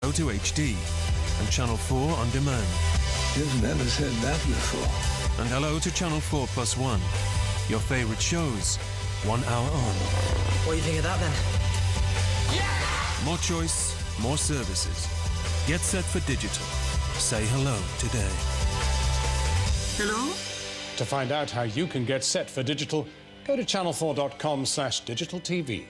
O2 HD, and Channel 4 on demand. You've never said that before. And hello to Channel 4 Plus One. Your favourite shows, 1 hour on. What do you think of that, then? Yeah! More choice, more services. Get set for digital. Say hello today. Hello? To find out how you can get set for digital, go to channel4.com/digitaltv.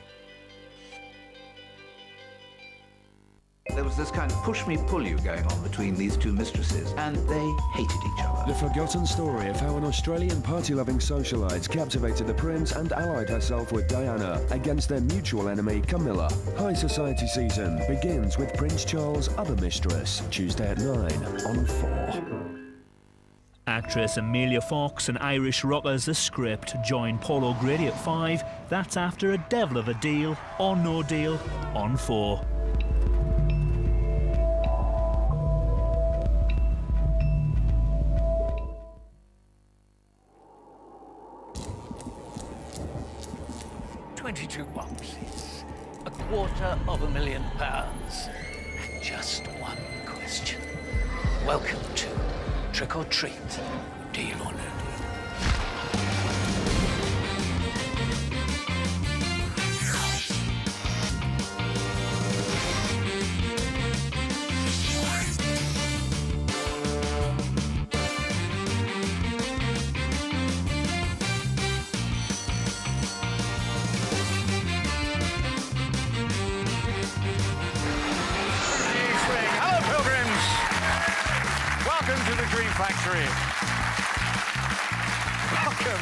There was this kind of push-me-pull-you going on between these two mistresses, and they hated each other. The forgotten story of how an Australian party-loving socialite captivated the prince and allied herself with Diana against their mutual enemy, Camilla. High Society season begins with Prince Charles' other mistress, Tuesday at 9 on 4. Actress Amelia Fox and Irish rockers The Script join Paul O'Grady at 5. That's after a devil of a deal or no deal on 4. £22, £250,000, and just one question. Welcome to Trick or Treat, Deal or No Deal. Welcome to the Dream Factory. Welcome.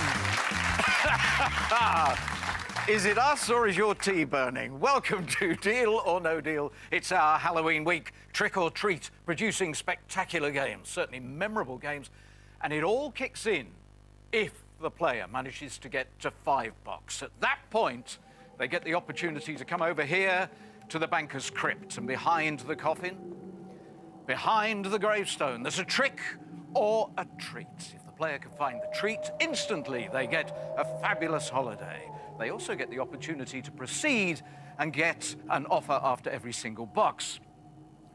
Is it us or is your tea burning? Welcome to Deal or No Deal. It's our Halloween week, Trick or Treat, producing spectacular games, certainly memorable games, and it all kicks in if the player manages to get to $5. At that point, they get the opportunity to come over here to the banker's crypt, and behind the coffin, behind the gravestone, there's a trick or a treat. If the player can find the treat, instantly they get a fabulous holiday. They also get the opportunity to proceed and get an offer after every single box.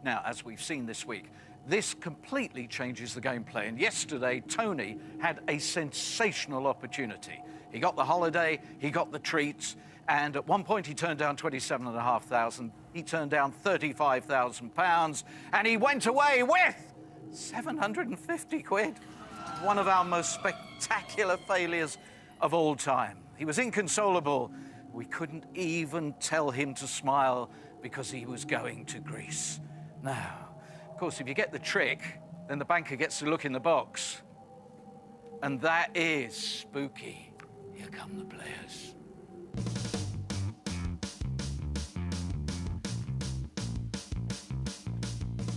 Now, as we've seen this week, this completely changes the gameplay. And yesterday, Tony had a sensational opportunity. He got the holiday, he got the treats, and at one point he turned down 27,500. He turned down £35,000, and he went away with 750 quid. One of our most spectacular failures of all time. He was inconsolable. We couldn't even tell him to smile because he was going to Greece. Now, of course, if you get the trick, then the banker gets to look in the box. And that is spooky. Here come the players.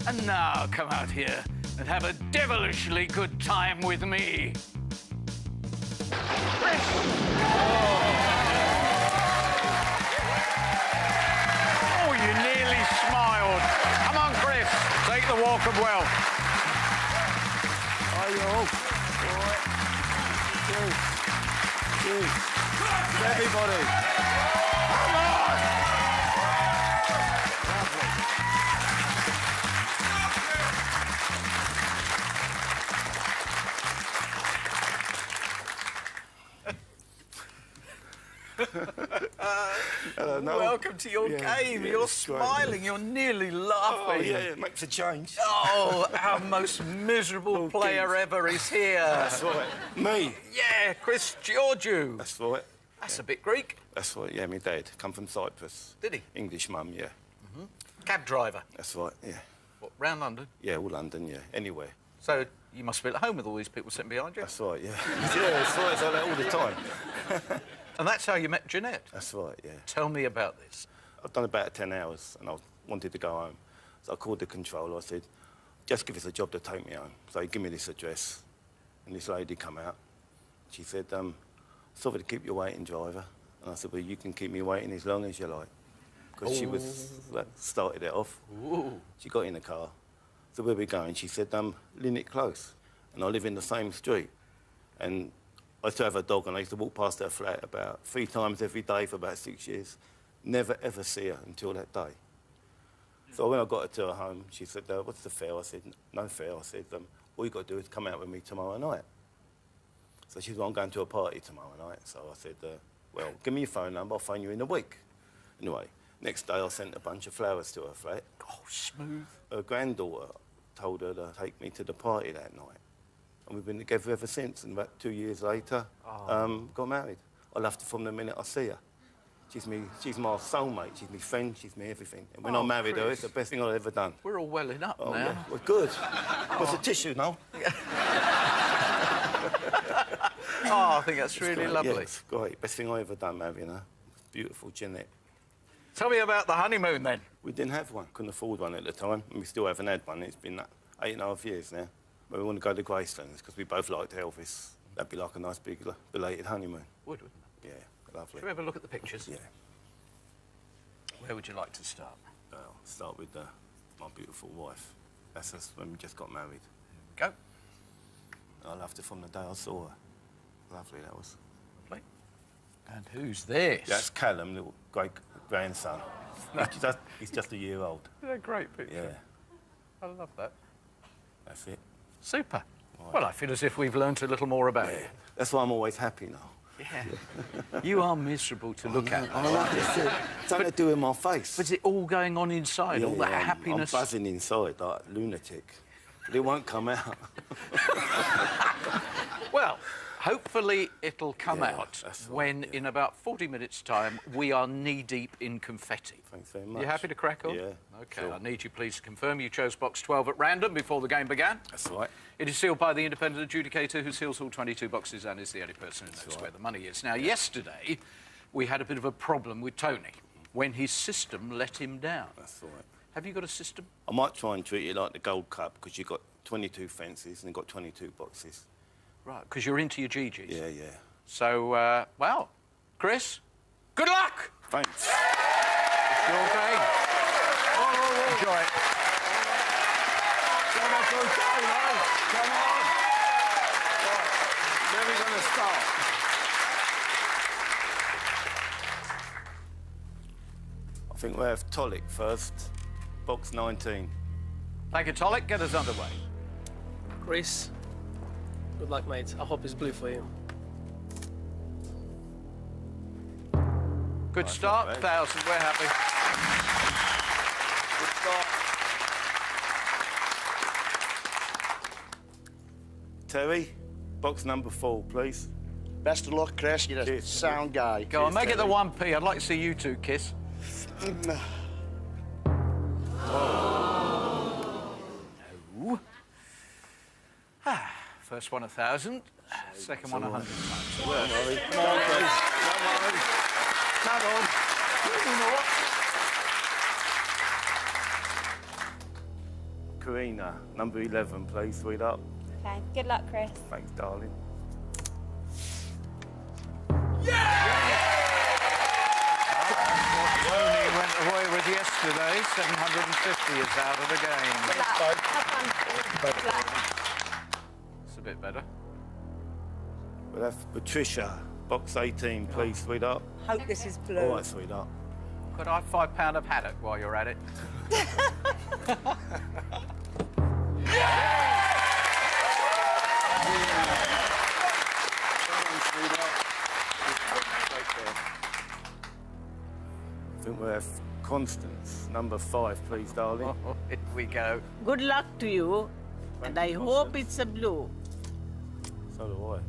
And now come out here and have a devilishly good time with me. Chris! Oh, you nearly smiled. Come on, Chris, take the walk of wealth. Are you all? All right. Cheers. Everybody. Come on! Welcome to your game. You're smiling. You're nearly laughing. Oh, yeah, it makes a change. Oh, our most miserable player ever is here. That's right. Me? Yeah, Chris Georgiou. That's right. That's a bit Greek. That's right, yeah, my dad. Come from Cyprus. Did he? English mum, yeah. Cab driver. That's right, yeah. What, round London? Yeah, all London, yeah. Anywhere. So you must be at home with all these people sitting behind you? That's right, yeah. Yeah, that's right, it's like that all the time. And that's how you met Jeanette? That's right, yeah. Tell me about this. I've done about 10 hours and I wanted to go home. So I called the controller, I said, just give us a job to take me home. So he gave me this address and this lady come out. She said, sorry to keep you waiting, driver. And I said, well, you can keep me waiting as long as you like. Because she was, started it off. Ooh. She got in the car. So where we going? She said, Linnet Close. And I live in the same street. And I used to have a dog and I used to walk past her flat about 3 times every day for about 6 years. Never, ever see her until that day. So when I got her to her home, she said, what's the fare? I said, no fare. I said, all you got to do is come out with me tomorrow night. So she said, well, I'm going to a party tomorrow night. So I said, well, give me your phone number, I'll phone you in a week. Anyway, next day I sent a bunch of flowers to her flat. Oh, smooth. Her granddaughter told her to take me to the party that night. And we've been together ever since, and about 2 years later, got married. I loved her from the minute I see her. She's my soulmate, she's my friend, she's my everything. And when I married her, it's the best thing I've ever done. We're all welling up now. Yeah. Well, good. What's a tissue, Noel? Oh, I think that's really lovely. Yeah, it's great. Best thing I ever done, marrying her. Beautiful Jeanette. Tell me about the honeymoon, then. We didn't have one. Couldn't afford one at the time, and we still haven't had one. It's been 8.5 years now. But we want to go to Gracelands because we both liked Elvis. That'd be like a nice big belated honeymoon. Wouldn't it? Yeah, lovely. Shall we have a look at the pictures? Yeah. Where would you like to start? I'll start with my beautiful wife. That's us when we just got married. Go. I loved her from the day I saw her. Lovely, that was. Lovely. And who's this? That's Callum, little great-grandson. He's just a year old. It's a great picture. Yeah. I love that. That's it. Super. Right. Well, I feel as if we've learnt a little more about you. That's why I'm always happy now. Yeah. You are miserable to look at. I like it. Something to do in my face. But is it all going on inside, all that happiness? I'm buzzing inside like a lunatic. But it won't come out. Well, hopefully it'll come out when, in about 40 minutes' time, we are knee-deep in confetti. Thanks very much. You happy to crack on? Yeah. OK, sure. I need you please to confirm you chose box 12 at random before the game began. That's right. It is sealed by the independent adjudicator who seals all 22 boxes and is the only person who knows where the money is. Now, yesterday, we had a bit of a problem with Tony when his system let him down. That's all right. Have you got a system? I might try and treat it like the Gold Cup because you've got 22 fences and you've got 22 boxes. Right, because you're into your GGs. Yeah, yeah. So, well, Chris, good luck! Thanks. It's your game. Enjoy it. Come on. Right, where are we going to start? I think we'll have Tolic first. Box 19. Thank you, Tolic. Get us underway. Chris, good luck, mate. I hope it's blue for you. Good start, 1,000. We're happy. Good start. Terry, box number 4, please. Best of luck, Chris. You're a sound guy. Go on, make it the 1p. I'd like to see you two kiss. No. First one 1,000, second one 100 times. Don't worry. Come on, Chris. Don't worry. Come on. Karina, number 11, please, sweetheart. Okay, good luck, Chris. Thanks, darling. Tony went away with yesterday. 750 is out of the game. Good luck. Have fun. Good luck. It's a bit better. We'll have Patricia, box 18, please, sweetheart. Hope this is blue. All right, sweetheart. Could I have £5 of haddock while you're at it? I think we'll have Constance, number 5, please, darling. Oh, here we go. Good luck to you, and I hope it's a blue. So do I.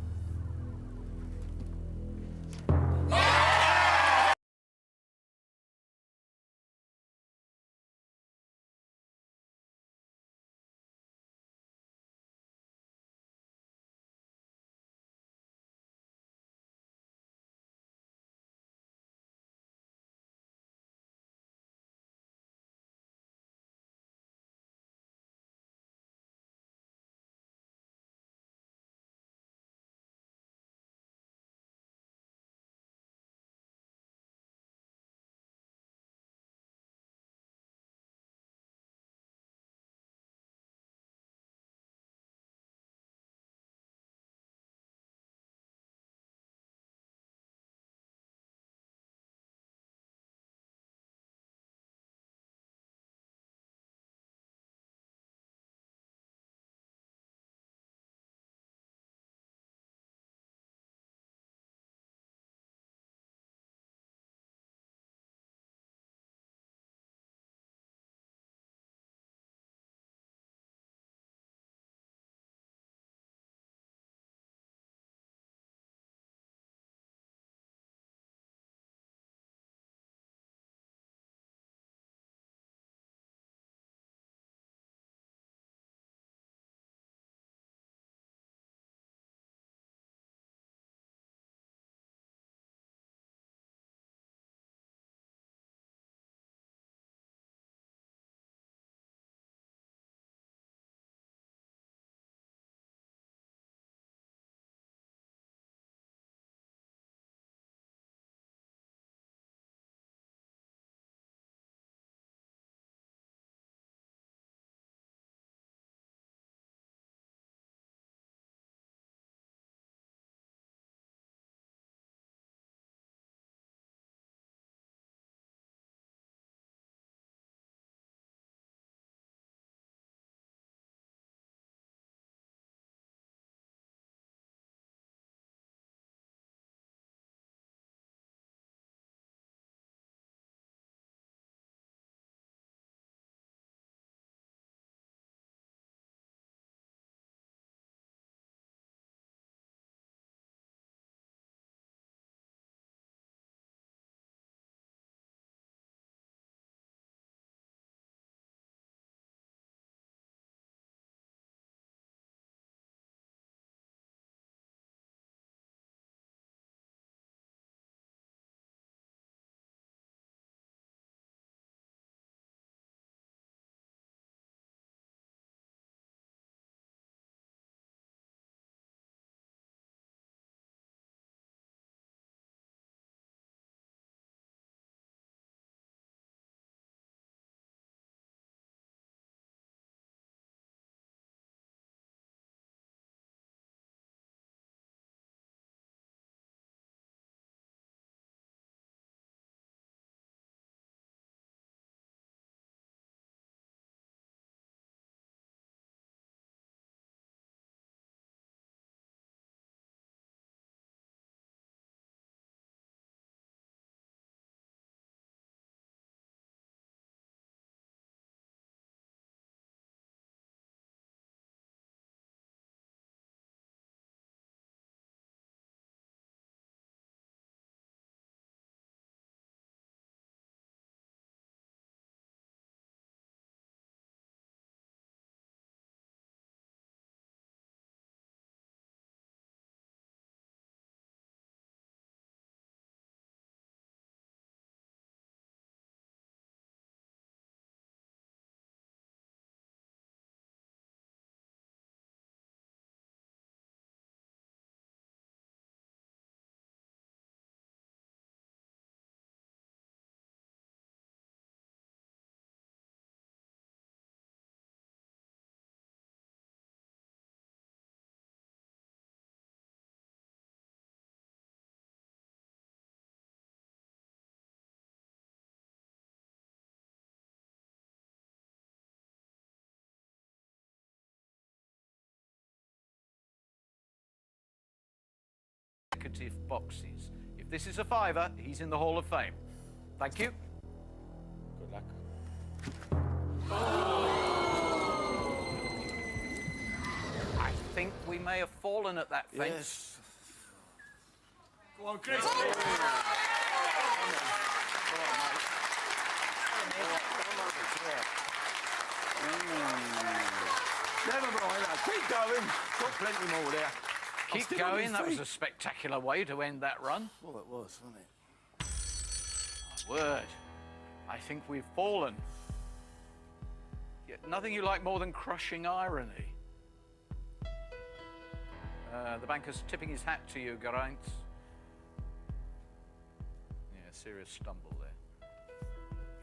consecutive boxes. If this is a fiver, he's in the Hall of Fame. Thank you. Good luck. I think we may have fallen at that fence. Yes. Go on, Chris. Never mind that. Keep going. Got plenty more there. Keep going. That was a spectacular way to end that run. Well, it was, wasn't it? My word. I think we've fallen. Yet nothing you like more than crushing irony. The banker's tipping his hat to you, Geraint. Yeah, serious stumble there.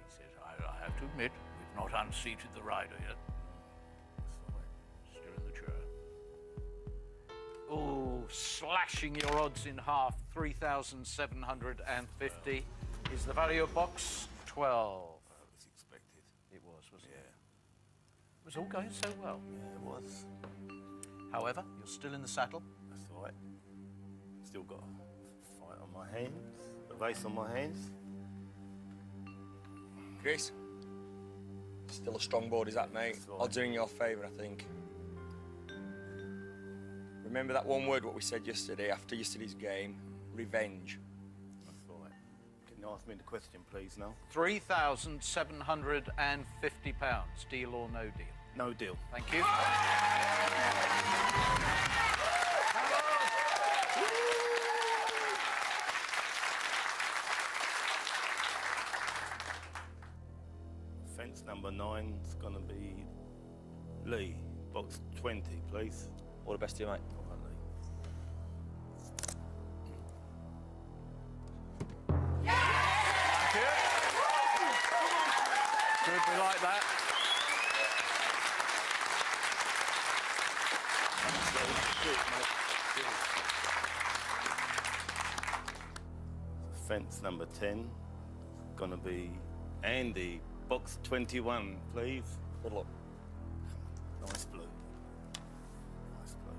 He says, I have to admit, we've not unseated the rider yet. Still in the chair. Oh, slashing your odds in half. 3,750 is the value of box 12. That was expected. It was, wasn't it? It was all going so well. Yeah, it was. However, you're still in the saddle. That's all right. Still got a fight on my hands, a race on my hands. Chris, still a strong board, is that, mate? Right. Odds are in your favour, I think. Remember that one word what we said yesterday after yesterday's game? Revenge. That's all right. Can you ask me the question, please, now? £3,750. Deal or no deal? No deal. Thank you. Fence number 9 is going to be Lee. Box 20, please. All the best to you, mate. All right, Lee. Could be like that. Fence number 10 going to be Andy. Box 21, please. Good luck. Nice blue. Nice blue.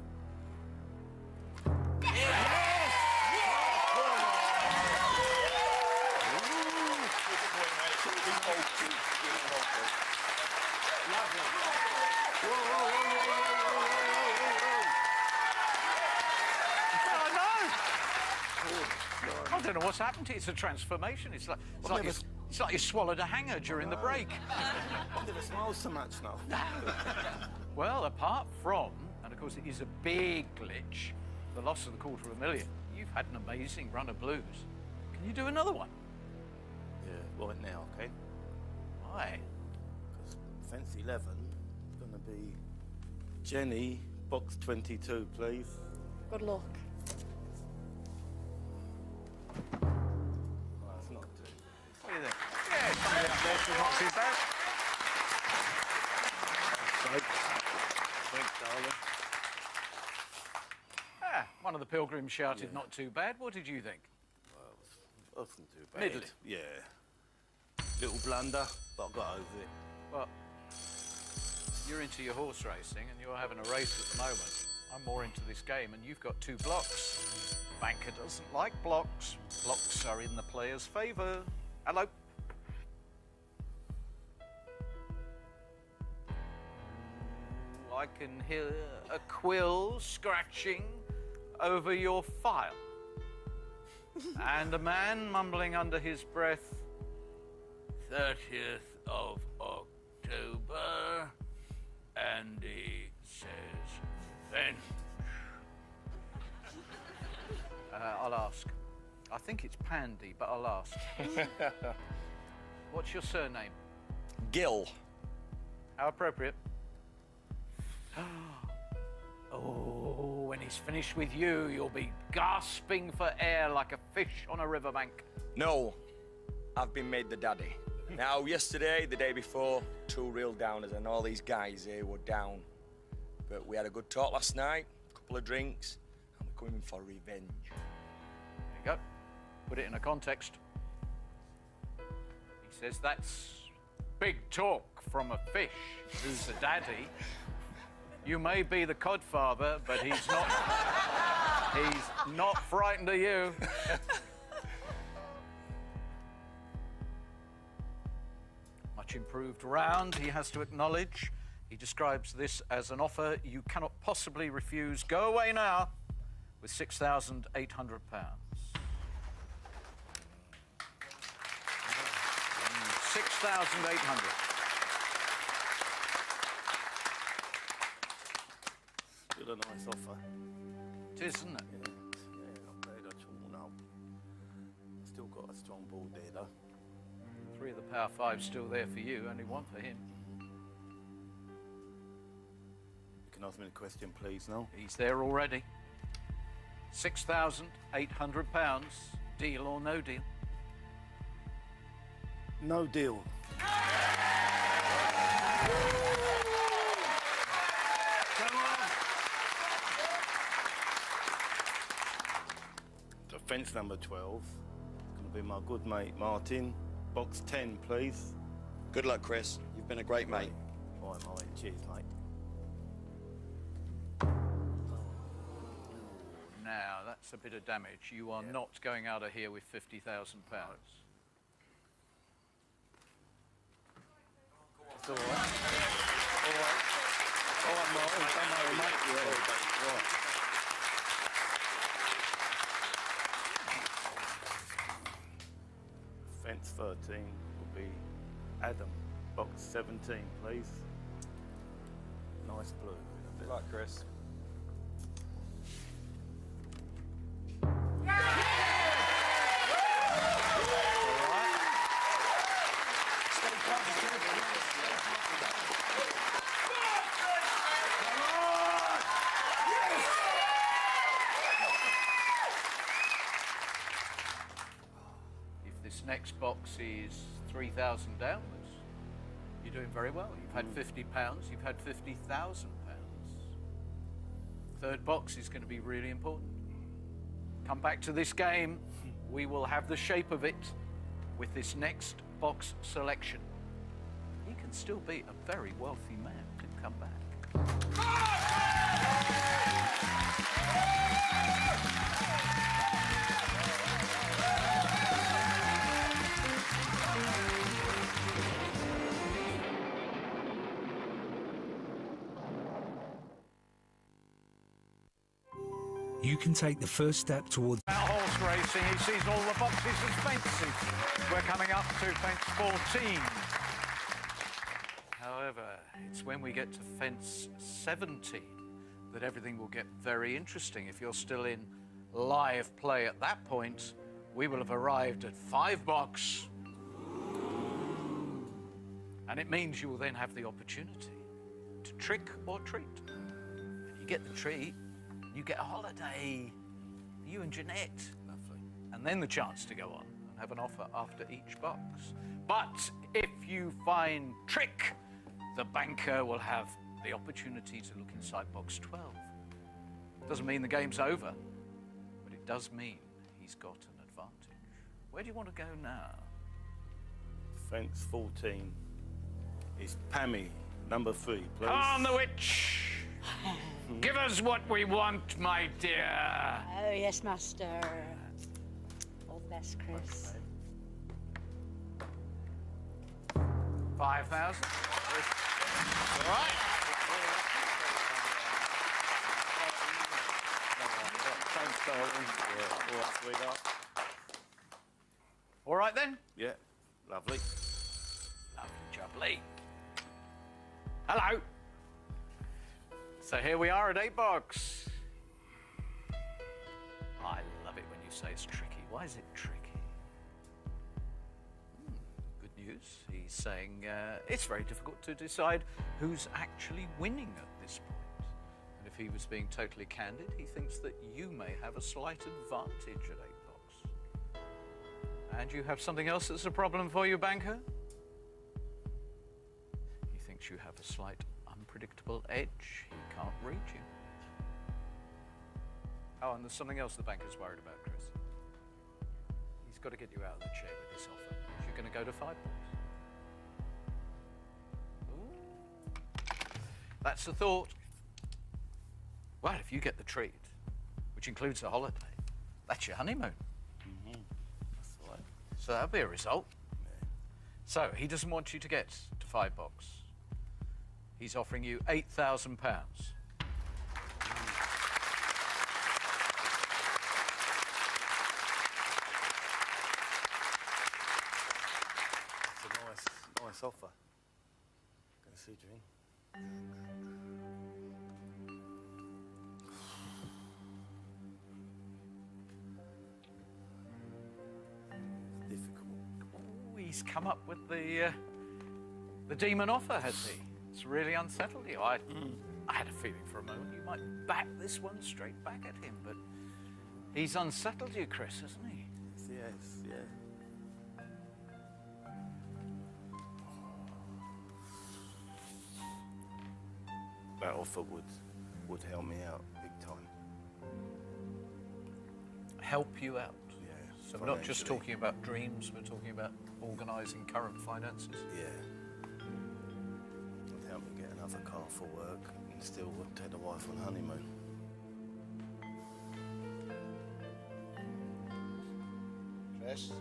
I don't know what's happened to it. It's a transformation. It's like you swallowed a hanger during the break. I never smiled so much now. Well, apart from, and of course it is a big glitch, the loss of the $250,000, you've had an amazing run of blues. Can you do another one? Yeah, right now, okay? Why? Because fence 11 is going to be Jenny, box 22, please. Good luck. Oh, it's not too. What do you think? Yeah, somebody up there should not too bad. Thanks, darling. One of the pilgrims shouted, not too bad. What did you think? Well, it wasn't too bad. Middling? Yeah. Little blunder, but I got over it. Well, you're into your horse racing and you're having a race at the moment. I'm more into this game and you've got 2 blocks. Banker doesn't like blocks. Blocks are in the player's favour. Hello. I can hear a quill scratching over your file. And a man mumbling under his breath, 30th of October, and he says, then. I'll ask. I think it's Pandy, but I'll ask. What's your surname? Gill. How appropriate. Oh, when he's finished with you, you'll be gasping for air like a fish on a riverbank. No, I've been made the daddy. Now, yesterday, the day before, 2 real downers, and all these guys here were down. But we had a good talk last night, a couple of drinks, and we're coming for revenge. There you go. Put it in a context. He says that's big talk from a fish who's a daddy. You may be the codfather, but he's not. He's not frightened of you. Much improved round, he has to acknowledge. He describes this as an offer you cannot possibly refuse. Go away now with £6,800. £6,800. Still a nice offer. It is, isn't it? Yeah, not bad at all, no. Still got a strong board there, though. 3 of the power 5 still there for you, only 1 for him. You can ask me the question, please, no? He's there already. £6,800. Deal or no deal? No deal. So fence number 12 is going to be my good mate Martin. Box 10, please. Good luck, Chris. You've been a great mate. All right, mate. Cheers, mate. Now, that's a bit of damage. You are not going out of here with £50,000. It's all right. All right. All right, Martin. Don't worry, mate. Yeah. Right. Fence 13 will be Adam. Box 17, please. Nice blue. Good luck, Chris. Next box is 3,000 downwards. You're doing very well. You've had £50, you've had £50,000. Third box is going to be really important. Come back to this game. We will have the shape of it with this next box selection. He can still be a very wealthy man. Can come back. You can take the first step towards... Horse racing, he sees all the boxes as fences. We're coming up to fence 14. However, it's when we get to fence 17 that everything will get very interesting. If you're still in live play at that point, we will have arrived at 5 box. And it means you will then have the opportunity to trick or treat. And you get the treat, you get a holiday, you and Jeanette. Lovely. And then the chance to go on and have an offer after each box. But if you find trick, the banker will have the opportunity to look inside box 12. Doesn't mean the game's over, but it does mean he's got an advantage. Where do you want to go now? Fence 14 is Pammy, number 3, please. Come on, the witch! Give us what we want, my dear. Oh, yes, master. All the best, Chris. 5,000. All right. Thanks, darling. Yeah, all right, sweetheart. All right, then? Yeah, lovely. Lovely jubbly. Hello. So here we are at 8 box. I love it when you say it's tricky. Why is it tricky? Good news. He's saying it's very difficult to decide who's actually winning at this point. And if he was being totally candid, he thinks that you may have a slight advantage at 8 box. And you have something else that's a problem for you, banker? He thinks you have a slight unpredictable edge. He can't read you. Oh, and there's something else the banker's worried about, Chris. He's got to get you out of the chair with this offer. You're going to go to 5 points. Ooh. That's the thought. Well, if you get the treat, which includes a holiday. That's your honeymoon. That's right. So that'll be a result. So he doesn't want you to get to 5 box. He's offering you £8,000. It's a nice offer, considering. He's come up with the demon offer, has he? It's really unsettled you. I had a feeling for a moment you might back this one straight back at him, but he's unsettled you, Chris, hasn't he? Yes, yeah. That offer would help me out big time. Help you out? Yeah. So we're not just talking about dreams, we're talking about organising current finances? Yeah. It'd help me get another car for work and still would take the wife on honeymoon. Chris,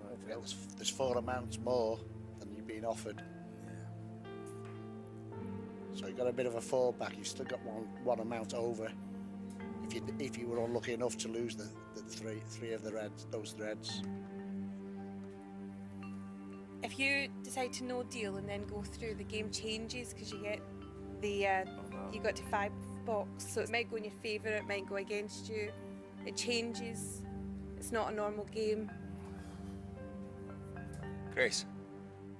don't forget there's 4 amounts more than you've been offered. So you got a bit of a fallback. You've still got one amount over. If you were unlucky enough to lose the three of the reds, those threads. If you decide to no deal and then go through, the game changes because you get the you got to 5 box, so it might go in your favour, it might go against you. It changes. It's not a normal game. Chris,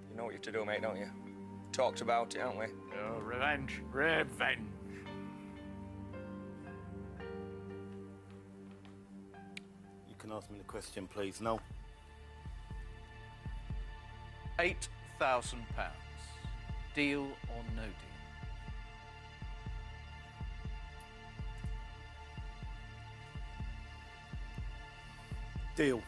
you know what you have to do, mate, don't you? Talked about it, haven't we? Oh, revenge. Revenge. You can ask me the question, please. No. £8,000. Deal or no deal? Deal.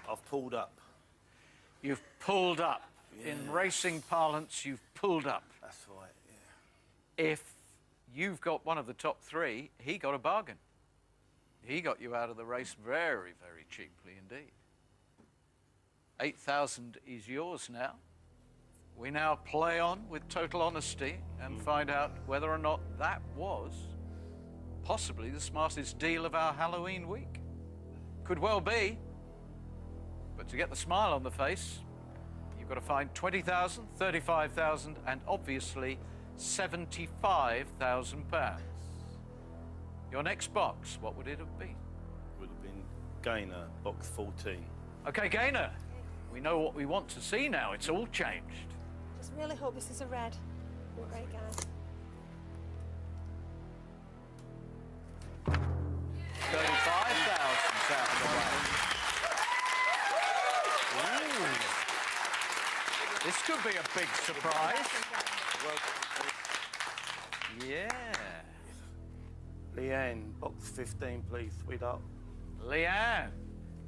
I've pulled up. You've pulled up. Yeah. In racing parlance, you've pulled up. That's right, yeah. If you've got one of the top 3, he got a bargain. He got you out of the race very, very cheaply indeed. 8,000 is yours now. We now play on with total honesty and find out whether or not that was possibly the smartest deal of our Halloween week. Could well be. But to get the smile on the face, you've got to find 20,000, 35,000, and obviously £75,000. Your next box, what would it have been? Would have been Gainer, box 14. Okay, Gainer, we know what we want to see now. It's all changed. Just really hope this is a red. Right, guys. 35,000 out of the way. This could be a big surprise. Yeah. Leanne, box 15, please, sweetheart. Leanne,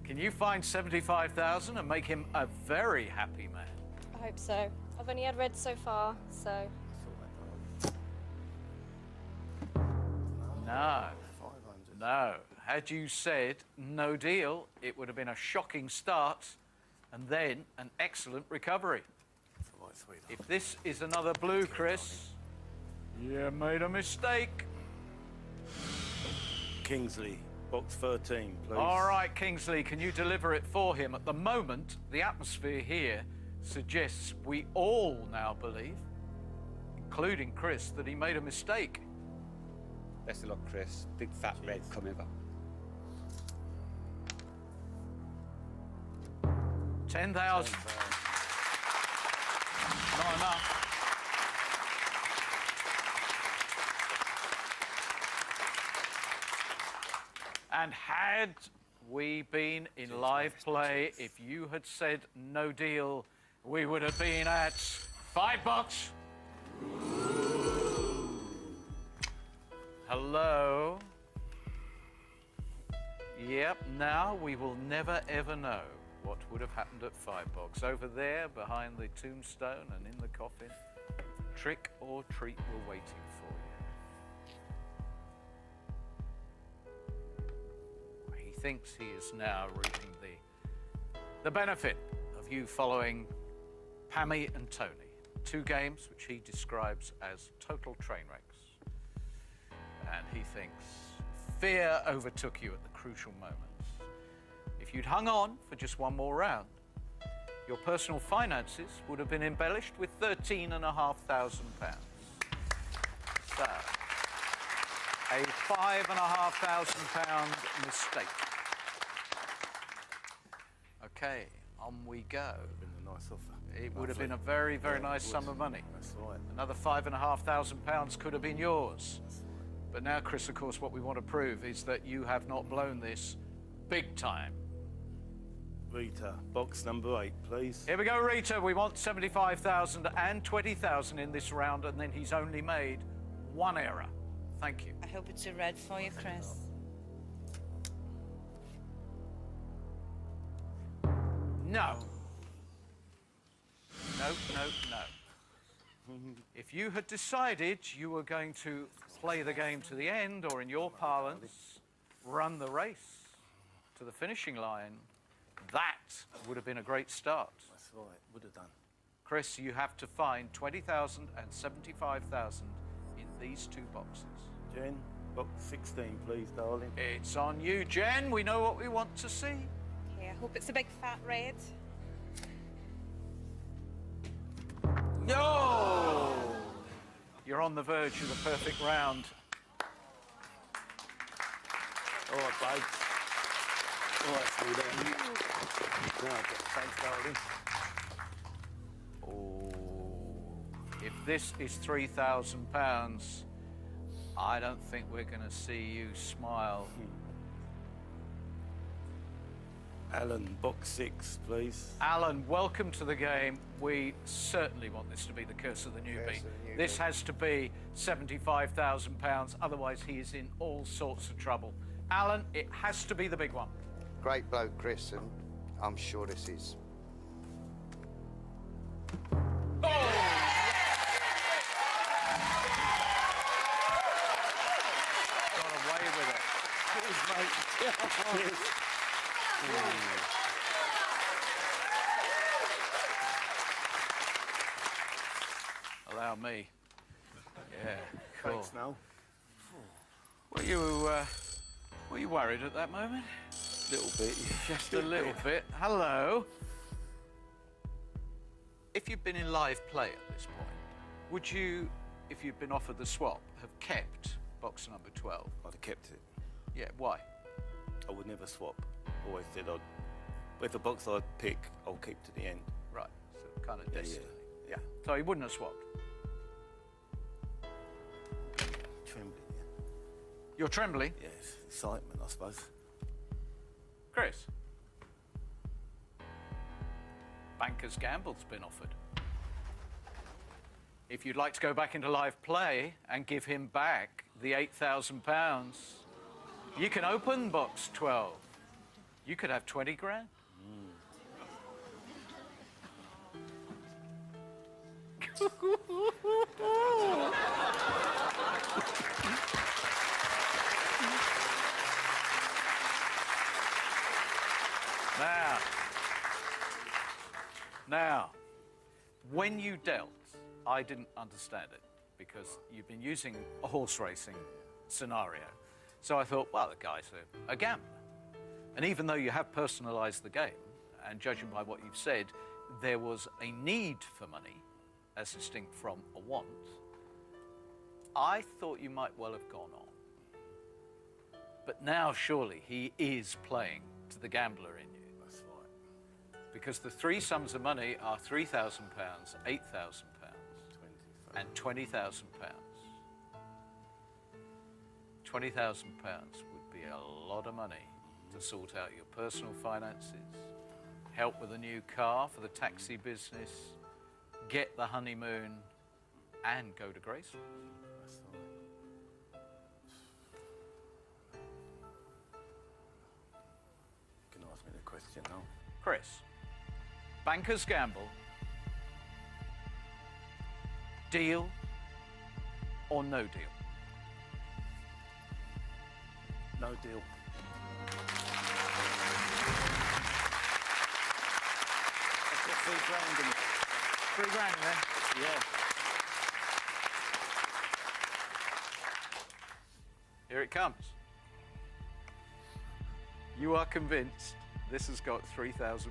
can you find 75,000 and make him a very happy man? I hope so. I've only had red so far, so... No. No. Had you said no deal, it would have been a shocking start and then an excellent recovery. If this is another blue, Chris, you made a mistake. Kingsley, box 13, please. All right, Kingsley, can you deliver it for him? At the moment, the atmosphere here suggests we all now believe, including Chris, that he made a mistake. Best of luck, Chris. Big fat red coming up. 10,000. Not enough. And had we been in live play, if you had said no deal, we would have been at 5 bucks. Hello? Yep, now we will never ever know what would have happened at Firebox. Over there, behind the tombstone and in the coffin, trick or treat were waiting for you. He thinks he is now reaping the benefit of you following Pammy and Tony. 2 games which he describes as total train wrecks. And he thinks fear overtook you at the crucial moments. If you'd hung on for just one more round, your personal finances would have been embellished with £13,500. So, a £5,500 mistake. Okay, on we go. Would have been a nice offer. It would have been a very, very nice sum of money. That's right. Another £5,500 could have been yours. But now, Chris, of course, what we want to prove is that you have not blown this big time. Rita, box number 8, please. Here we go, Rita. We want 75,000 and 20,000 in this round, and then he's only made 1 error. Thank you. I hope it's a red for you, Chris. No. No, no, no. If you had decided you were going to play the game to the end, or in your parlance, run the race to the finishing line, that would have been a great start. That's right, would have done. Chris, you have to find 20,000 and 75,000 in these 2 boxes. Jen, box 16, please, darling. It's on you, Jen. We know what we want to see. Okay, I hope it's a big fat red. No! You're on the verge of the perfect round. All right, babe. All right, sweetheart. Thanks, darling. Oh, if this is £3,000, I don't think we're going to see you smile. Alan, box 6, please. Alan, welcome to the game. We certainly want this to be the curse of the newbie. This has to be £75,000, otherwise he is in all sorts of trouble. Alan, it has to be the big one. Great bloke, Chris, and I'm sure this is. Oh! Got away with it. Cheers, mate. Cheers. Allow me. Yeah, cool. Thanks, Noel. Were you worried at that moment? A little bit. Just a little bit. Hello. If you'd been in live play at this point, would you, if you'd been offered the swap, have kept box number 12? I'd have kept it. Yeah, why? I would never swap. Always said if a box I'd pick, I'll keep to the end. Right, so kind of destiny. Yeah. So he wouldn't have swapped? Trembling, You're trembling? Yes, excitement, I suppose. Chris? Banker's Gamble's been offered. If you'd like to go back into live play and give him back the £8,000, you can open box 12. You could have 20 grand. Now, when you dealt, I didn't understand it because you've been using a horse racing scenario. So I thought, well, the guy's a gambler. And even though you have personalised the game, and judging by what you've said, there was a need for money, as distinct from a want, I thought you might well have gone on. But now, surely, he is playing to the gambler in you. That's right. Because the 3 sums of money are £3,000, £8,000, and £20,000. £20,000 would be a lot of money to sort out your personal finances, help with a new car for the taxi business, get the honeymoon, and go to Graceland. That's right. The question now. Chris, Bankers Gamble, deal or no deal? No deal. I've got £3 in it. £3 in there? Yeah. Here it comes. You are convinced this has got £3,000.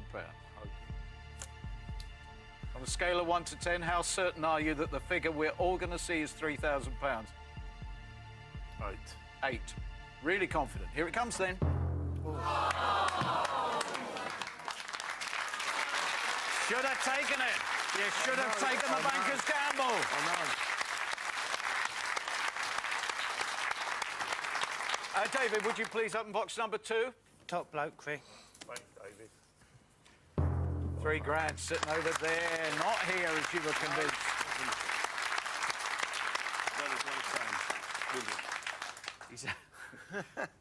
On a scale of 1 to 10, how certain are you that the figure we're all going to see is £3,000? 8. 8. Really confident. Here it comes then. Should have taken it. You should have taken the Bankers Gamble. I know. David, would you please open box number 2? Top bloke, Chris. Thanks, David. £3 sitting over there, not here as you were convinced. He's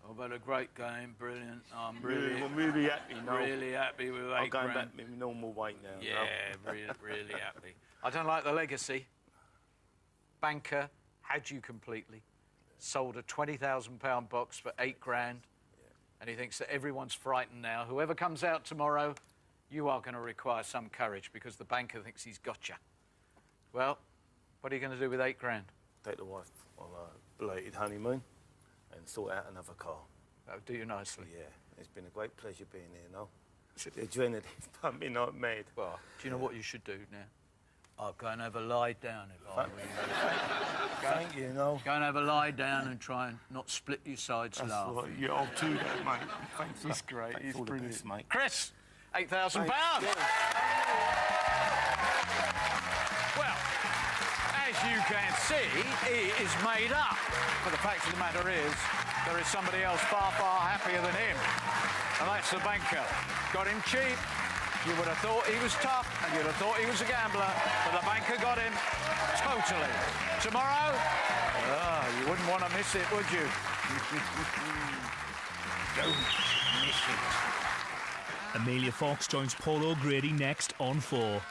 oh, but a great game, brilliant. I'm really happy now. Really happy with £8 I'm going grand. back to my normal weight now. Yeah, really happy. I don't like the legacy. Banker had you completely. Sold a £20,000 box for £8 grand. And he thinks that everyone's frightened now. Whoever comes out tomorrow, you are going to require some courage because the banker thinks he's got you. Well, what are you going to do with £8 grand? Take the wife on a belated honeymoon and sort out another car. That would do you nicely. Yeah, it's been a great pleasure being here, no? The adrenaline's pumping like mad. Well, do you know what you should do now? I'll go and have a lie down if I were you. Thank you, no. Go and have a lie down and try and not split your sides That's laughing. right. Yeah, I'll do that, mate. Thanks. He's great. Thanks, He's all brilliant. the best, mate. Chris, £8,000. Well, as you can see, he is made up. But the fact of the matter is, there is somebody else far, far happier than him. And that's the banker. Got him cheap. You would have thought he was tough, and you'd have thought he was a gambler, but the banker got him totally. Tomorrow, you wouldn't want to miss it, would you? Don't miss it. Amelia Fox joins Paul O'Grady next on 4.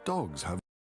Dogs have